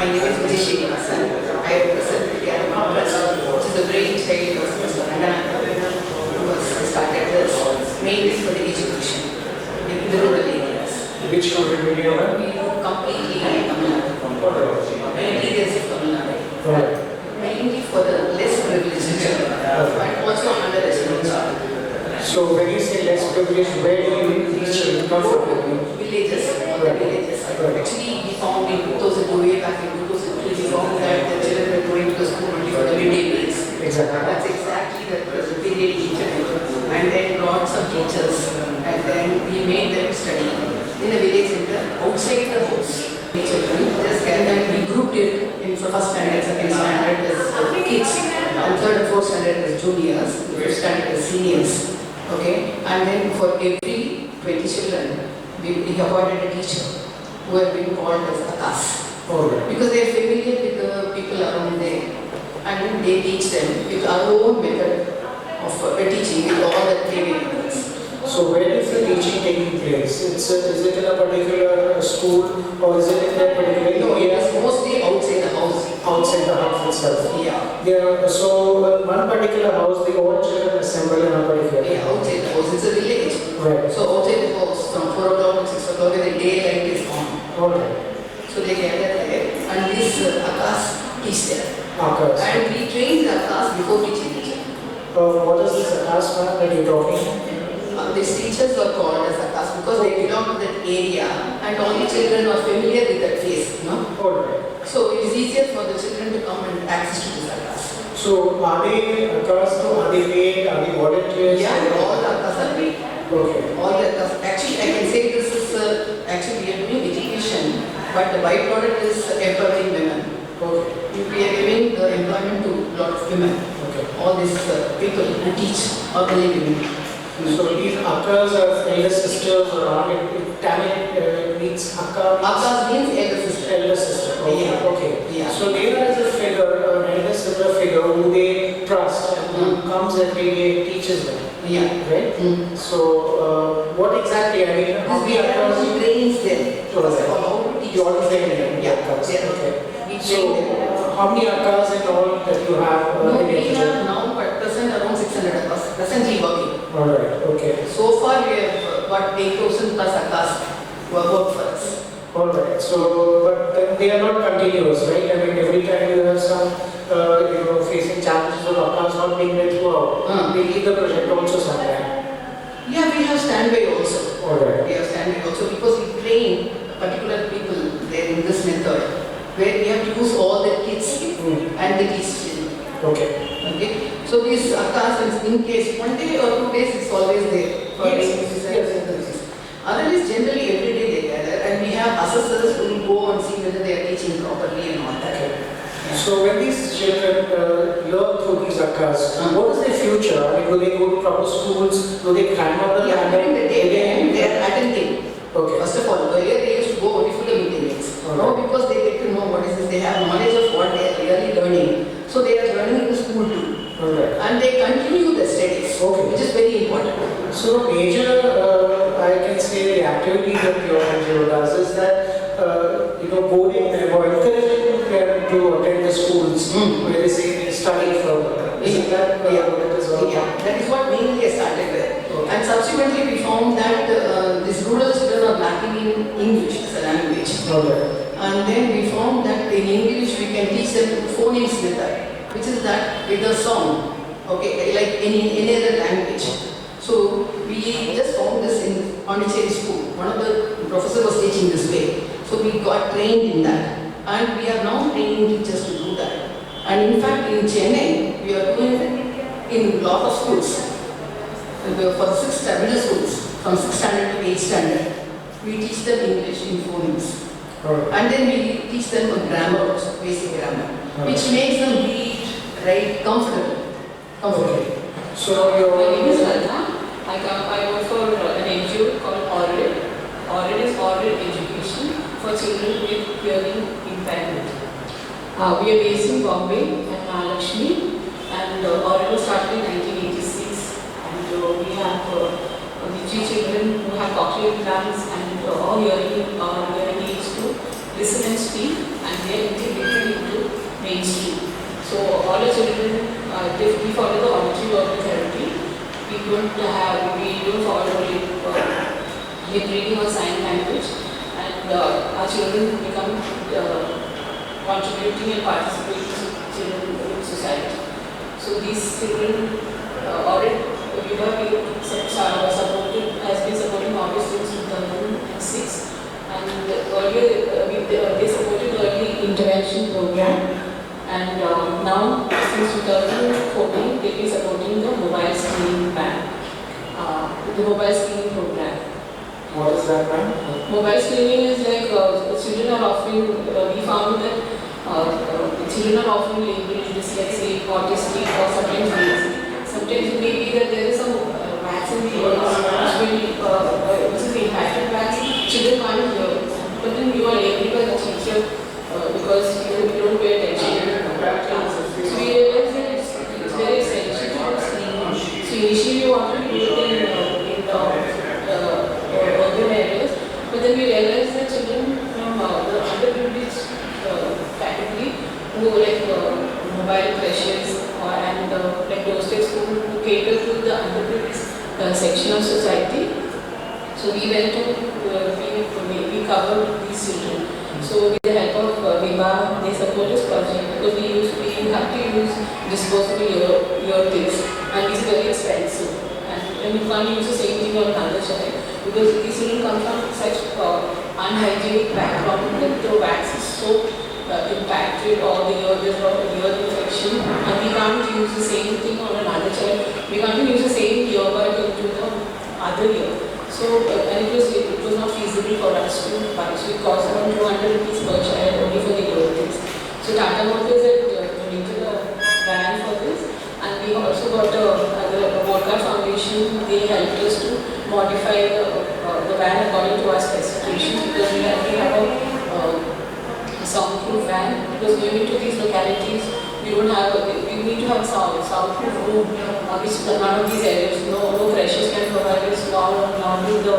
My name is Vibha. I represent the Academy Trust, which is a brain child of Mr. Ranganath, who has started this mainly for the education in the rural areas. Which country will you have? We completely Tamil Nadu. Many areas of Tamil Nadu. Mainly for the less privileged children, and also underrepresented children. So when you say less privileged, where do these children come from? Villages, villages. Actually, we found in 2002, way back in 2002, we found that the children were going to the school only for the midday meals. Exactly. That's exactly the period we implemented. And then brought some teachers, and then we made them study in a village center outside the house. Children, just and then we grouped it in first standard, second standard as kids, and third and fourth standard as juniors, fifth standard as seniors. Okay, and then for every 20 children, we appointed a teacher who have been called as Akas. Because they are familiar with the people around there, and then they teach them with our own method of teaching with all the play methods. So where is the teaching taking place? Is it in a particular school or is it in that particular area? No, it is mostly outside the house. Outside the house itself? Yeah. So one particular house, the all children assemble in a particular Yeah, outside the house. It's a village. Right. So outside the house, from 4 o'clock to 6 o'clock, when the daylight is on. Okay. So they gather there, and these Akas teach them. Akas. And we train the Akas before teaching the children. What is this Akas man that you're talking? These teachers were called as Akas because they belong to that area, and all the children are familiar with that face, you know. Alright. So it is easier for the children to come and access to this Akas. So are they Akas, are they paid, are they volunteers? Yeah, all the Akas are paid. Okay. All the Akas. Actually, I can say this is actually we are doing education, but the byproduct is empowering women. Okay. We are giving the employment to a lot of women. Okay. All these people who teach are only women. So these Akas are elder sisters or Tamil means Akka? Akas means elder sister. Elder sister. Okay. Yeah. Okay. Yeah. So there is a figure, an elder sister figure who they trust and who comes every day teaches them. Yeah. Right? So what exactly, I mean, how many Akas? Trains them. First of all, how to teach. You all train them? Yeah. Akas. Yeah. Okay. We train So them. how many Akas in all that you have? No, we have now at present around 600 Akas, presently working. Alright, okay. So far we have got 8,000 plus Akas who have worked for us. Alright, so, but they are not continuous, right? I mean, every time you have some, facing challenges or Akas not being there throughout, they leave the project also sometime. Yeah, we have standby also. Alright. We have standby also because we train particular people there in this method where we have to use all the kids and the teach children. Okay. Okay. So these Akas, in case 1 day or 2 days, it's always there for Yes. Otherwise, generally every day they gather, and we have assessors who will go and see whether they are teaching properly and all that. Okay. Yeah. So when these children learn through these Akas, what is their future? I mean, do they go to proper schools? Do they climb up the ladder? During the day, they are attending. Okay. First of all, earlier they used to go only for the meetings. Now because they get to know what is this, they have knowledge of what they are really learning. So they are learning in the school too. Alright. And they continue the studies, which is very important. So major, I can say the activity that your NGO does is that, boarding them or encouraging them to attend the schools where they say they study further. Isn't that what it is all about? Yeah, that is what mainly I started with. Okay. And subsequently we found that these rural children are lacking in English as a language. Okay. And then we found that in English we can teach them phonemes method, which is that with a sound, okay, like any other language. So we just found this in Pondicherry school. One of the professors was teaching this way. So we got trained in that. And we are now training teachers to do that. And in fact in Chennai, we are doing it in a lot of schools. For 6 middle schools, from 6th standard to 8th standard, we teach them English in phonemes. And then we teach them a grammar also, basic grammar, which makes them read, write comfortably. So your My name is Vibha. I work for an NGO called ORID. ORID is ORID Education for Children with Hearing Impairment. We are based in Bombay and Mahalakshmi, and ORID was started in 1986. And we have the 3 children who have cochlear implants and all hearing aids to listen and speak, and they are integrated all the children, we follow the auditory verbal therapy. We don't follow only lip reading or sign language, and our children become contributing and participating in society. So these children already has been supporting August since 2006, and earlier they supported early intervention program, and now since 2014 they'll be supporting the mobile screening ban, the mobile screening program. What is that, ma'am? Mobile screening is like children are often, we found that children are often labeled dyslexic, autistic, or sometimes lazy. Sometimes it may be that there is some wax in the ears which is impacted wax, children can't hear. But then you are labeled by the teacher because you don't pay attention to the classes. So we realize that it's very essential to screening. So initially we wanted to do it in urban areas, but then we realized that children from the underprivileged category who like mobile crashes and like doorstep school who cater to the underprivileged section of society. So we went to we covered these children. So with the help of Vibha, they support this project because we have to use disposable earpiece, and it's very expensive. And you can't use the same thing on another child because these children come from such unhygienic background that the wax is so impacted, or there's a lot of ear infection, and we can't use the same thing on another child. We can't use the same earbud into the other ear. So and it was not feasible for us to buy. So it cost around 200 rupees per child only for the earpiece. So Tata Motors had donated a van for this, and we also got the Vodka Foundation. They helped us to modify the van according to our specifications because we have to have a soundproof van, because going into these localities, we need to have a soundproof room, which none of these areas, no crashes can provide us, nor do the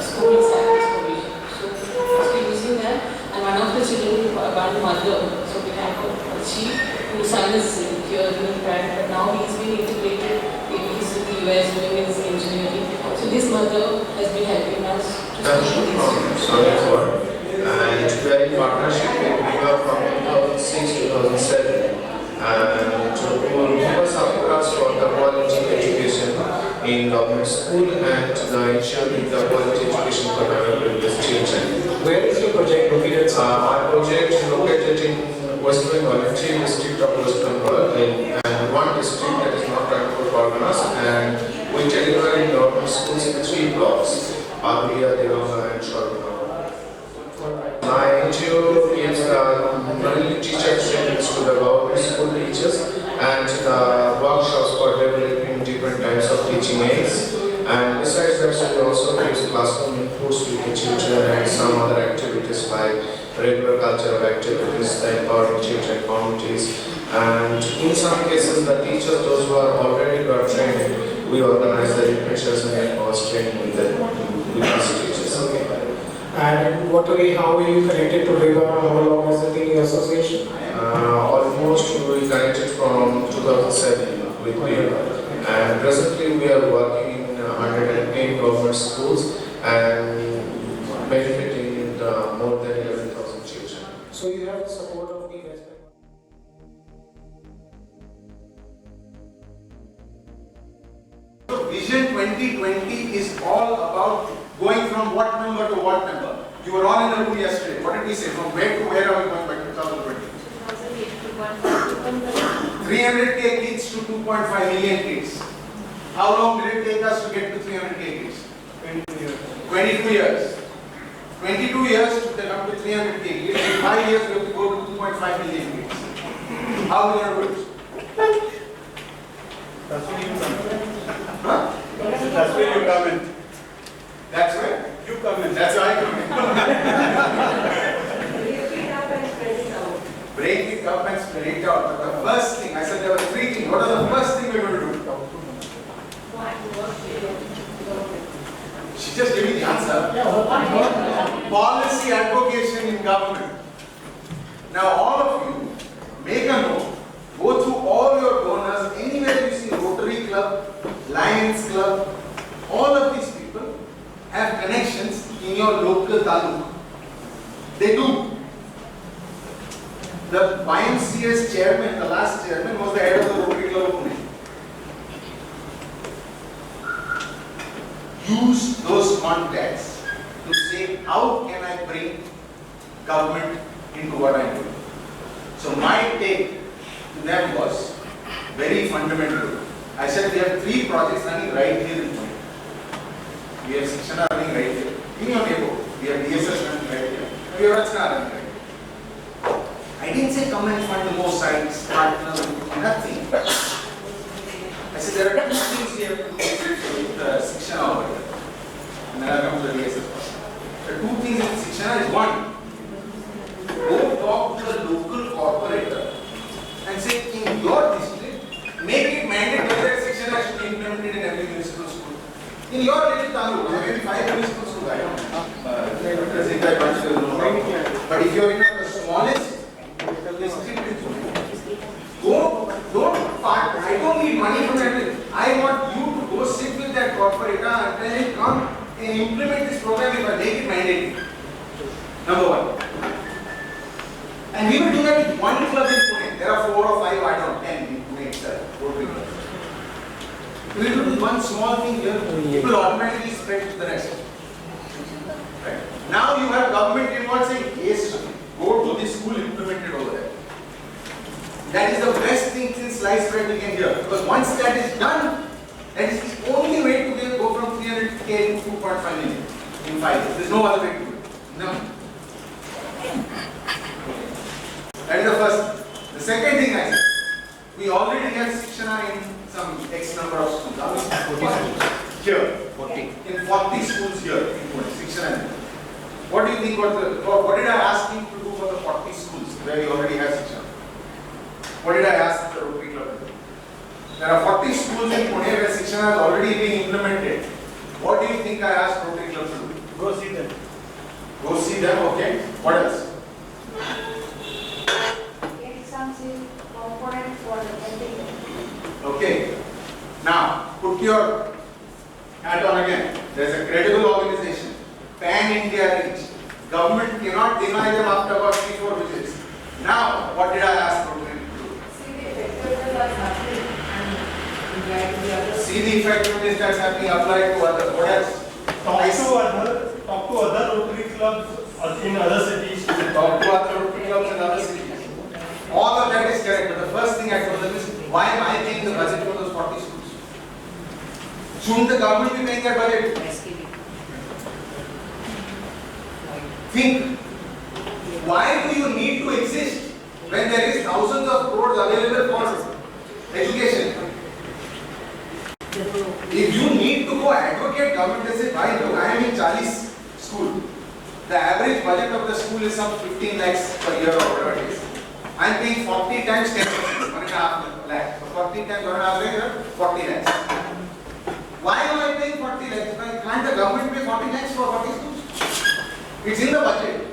school staff provision. So using that, and one of the children, one mother, so we have she whose son is here in Prague, but now he's been integrated, he's in the US doing his engineering. So this mother has been helping us to and we are in partnership with Vibha from 2006 to 2007, and to support us for the quality education in government school and ensuring the quality education for underprivileged children. Where is your project located, sir? Our project is located in West Bengal, in 3 districts of West Bengal, and 1 district that is not Rangpur Parganas, and we deliver in government schools in 3 blocks: Agriya, Devanga, and Sharma. My NGO gives mainly teacher trainings to the government school teachers and workshops for developing different types of teaching aids. And besides that, we also give classroom inputs with the children and some other activities like regular cultural activities, empowering children communities. And in some cases, the teachers, those who are already got training, we organize the refreshers and enforce training with these teachers. Okay. And how are you connected to Vibha? How long has it been your association? Almost we connected from 2007 with Vibha, and presently we are working in 110 government schools and benefiting more than 11,000 children. So you have the support of the West Bengal. Vision 2020 is all about going from what number to what number. You were all in the room yesterday. What did we say? From where to where are we going by 2020? 300k kids to 2.5 million kids. How long did it take us to get to 300k kids? 22 years. 22 years to come to 300k kids. In 5 years we have to go to 2.5 million kids. How are we going to do it? That's where you come in. Huh? That's where you come in. That's where? You come in. That's where I come in. Break it up and spread it out. But the first thing, I said there were 3 things. What are the first thing we're going to do? She just gave me the answer. Policy advocation in government. Now all of you, make a note Go through all your donors, anywhere you see Rotary Club, Lions Club, all of these people have connections in your local taluk. They do. The YMCA's chairman, the last chairman, was the head of the Rotary Club of Pune. Use those contacts to say, how can I bring government into what I'm doing? So my take to them was very fundamental. I said we have 3 projects running right here in Pune. We have Shikshana running right here. In your neighborhood, we have DSS running right here. We have Rachna running right here. I didn't say come and fund more sites, partner, nothing. I said there are 2 things we have to do with Shikshana over here. And then I'll come to the DSS part. The 2 things in Shikshana is 1, go talk to the local corporator and say in your district, make it mandatory that Shikshana should be implemented in every municipal school. In your little taluk, maybe 5 municipal schools, I don't know. But if you're in the smallest district, don't part. I don't need money from everything. I want you to go sit with that corporator and tell him, come and implement this program if I make it mandatory. Number 1. And we will do that with 1 club in Pune. There are 4 or 5, I don't know, 10 in Pune itself. We will do one small thing here, it will automatically spread to the rest. Right? Now you have government involved saying, yes, go to this school, implement it over there. That is the best thing since sliced bread we can hear. Because once that is done, that is the only way to go from 300k to 2.5 million in 5 years. There is no other way to do it. No. That is the first. The second thing I said, we already have Shikshana in some X number of schools. 40 schools. Here. 40. In 40 schools here in Pune, Shikshana. What do you think what did I ask him to do for the 40 schools where we already have Shikshana? What did I ask the Rotary Club to do? There are 40 schools in Pune where Shikshana has already been implemented. What do you think I asked Rotary Club to do? Go see them. Go see them, okay. What else? Okay. Now, put your hat on again. There is a credible organization. Pan-India reach. Government cannot deny them after about 3-4 visits. Now, what did I ask Rotary to do? See the effectiveness that's happening, apply to others. What else? Talk to other Rotary clubs in other cities. Talk to other Rotary clubs in other cities. All of that is correct, but the first thing I told them is, why am I paying the budget for those 40 schools? Shouldn't the government be paying that budget? Think, why do you need to exist when there is thousands of crores available for education? If you need to go advocate government, they say, fine, look, I am in Charlie's school. The average budget of the school is some 15 lakhs per year or whatever it is. I am paying 40 times 10%, 1.5 lakh. 40 times 1.5 lakh, 40 lakhs. Why am I paying 40 lakhs? Can't the government pay 40 lakhs for 40 schools? It's in the budget.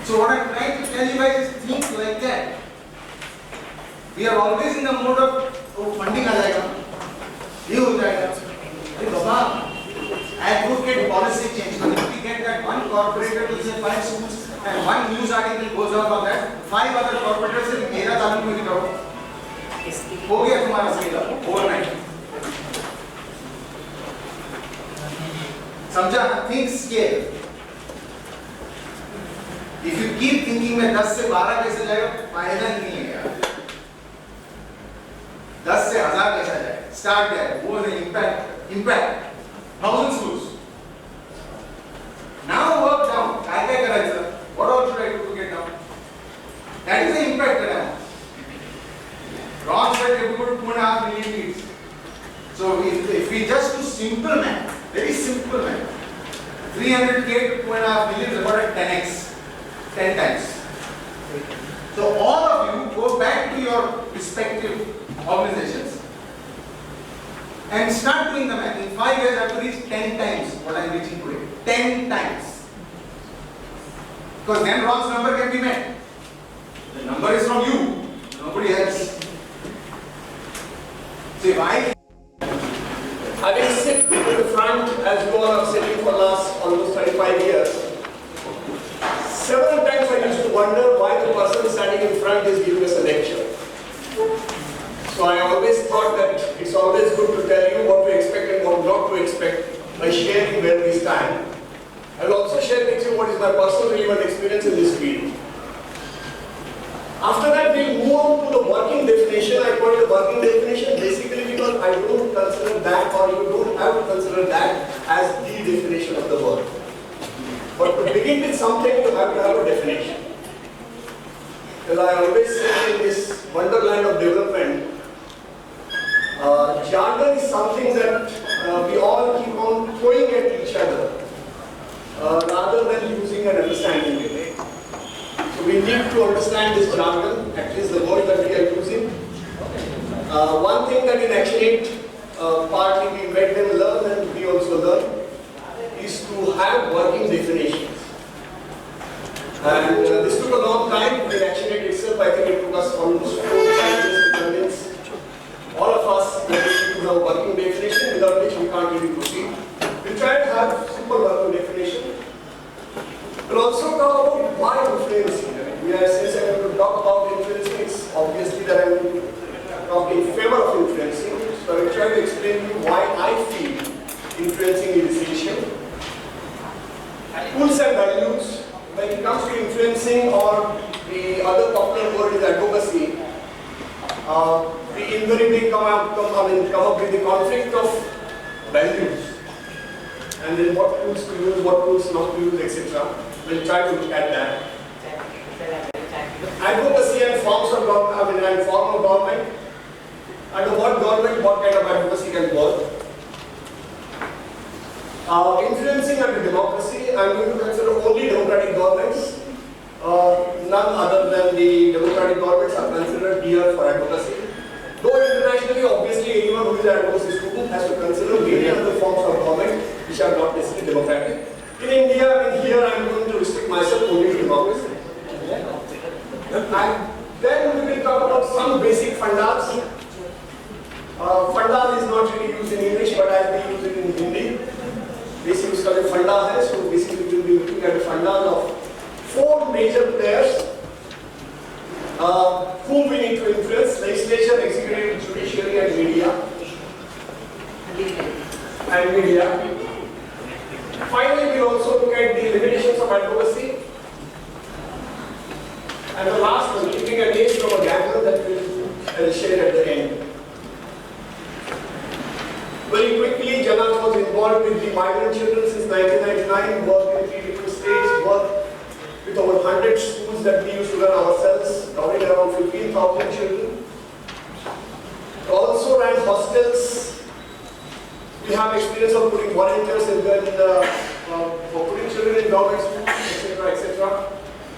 So what I am trying to tell you guys is think like that. We are always in the mode of funding आ जाएगा, ये हो जाएगा. अरे बाबा, advocate policy change. If we get that one corporator to say 5 schools and one news article goes out on that, 5 other corporators say मेरा तालुक में दिखाओ. हो गया तुम्हारा scale overnight. समझा? Think scale. If you keep thinking में 10 से 12 कैसे जाएगा, फायदा नहीं है यार. 10 से 1000 कैसा जाए? Start there. What is the impact? 1000 schools. Now work down. काय करायचं? What all should I do to get down? That is the impact that I want. Ron said we put 2.5 million kids. So if we just do simple math, very simple math, 300k to 2.5 million is about a 10x, 10 times. So all of you go back to your respective organizations and start doing the math. In 5 years I have to reach 10 times what I am reaching today. 10 times. Because then Ron's number can be met. The number is from you, nobody else. See why? Having sit in the front as you all are sitting for last almost 35 years, several times I used to wonder why the person standing in front is giving us a lecture. So I always thought that it's always good to tell you what to expect and what not to expect by sharing where we stand. I will also share with you what is my personal relevant experience in this field. After that, we'll move on to the working definition. I call it the working definition basically because I don't consider that, or you don't have to consider that as the definition of the word. But to begin with something, you have to have a definition. Because I always say in this wonderland of development, jargon is something that we all keep on throwing at each other rather than using and understanding it. So we need to understand this jargon, at least the word that we are using. One thing that in Action 8, partly we made them learn and we also learn, is to have working definitions. And this took a long time. In Action 8 itself, I think it took us almost 4 to 5 years to convince all of us that we need to have a working definition, without which we can't really proceed. We try to have simple working definition. We'll also talk about why influencing. Since I'm going to talk about influencing, it's obviously that I'm going to talk in favor of influencing. So I will try to explain to you why I feel influencing is essential. Tools and values. When it comes to influencing, or the other popular word is advocacy, we invariably come up with the conflict of values. And then what tools to use, what tools not to use, etc. We'll try to look at that. Advocacy and forms of government, and form of government. Under what government, what kind of advocacy can work. Influencing under democracy, I'm going to consider only democratic governments. None other than the democratic governments are considered here for advocacy. Though internationally, obviously, anyone who is an advocacy student has to consider many other forms of government which are not necessarily democratic. In India, here I am going to restrict myself only to democracy. And then we will talk about some basic fundas. Fundas is not really used in English, but I will use it in Hindi. Basically, उसका जो फंडा है, so basically we will be looking at the fundas of 4 major players whom we need to influence: legislature, executive, judiciary, and media. Finally, we will also look at the limitations of advocacy. And the last one, looking at this from a gamble that we will share at the end. Very quickly, Janat was involved with the migrant children since 1999, worked in 3 different states, worked with over 100 schools that we used to run ourselves, covering around 15,000 children. Also ran hostels. We have experience of putting volunteers in for putting children in government schools, etc.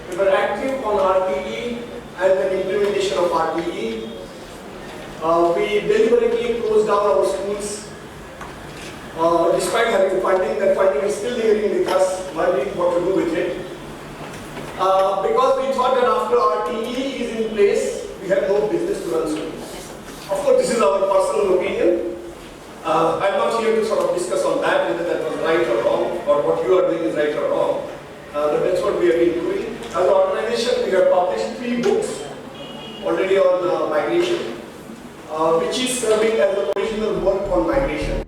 We were active on RTE and the implementation of RTE. We deliberately closed down our schools despite having funding. That funding is still lingering with us, wondering what to do with it. Because we thought that after RTE is in place, we have no business to run schools. Of course, this is our personal opinion. I'm not here to sort of discuss on that, whether that was right or wrong, or what you are doing is right or wrong. But that's what we have been doing. As an organization, we have published 3 books already on migration, which is serving as the original work on migration.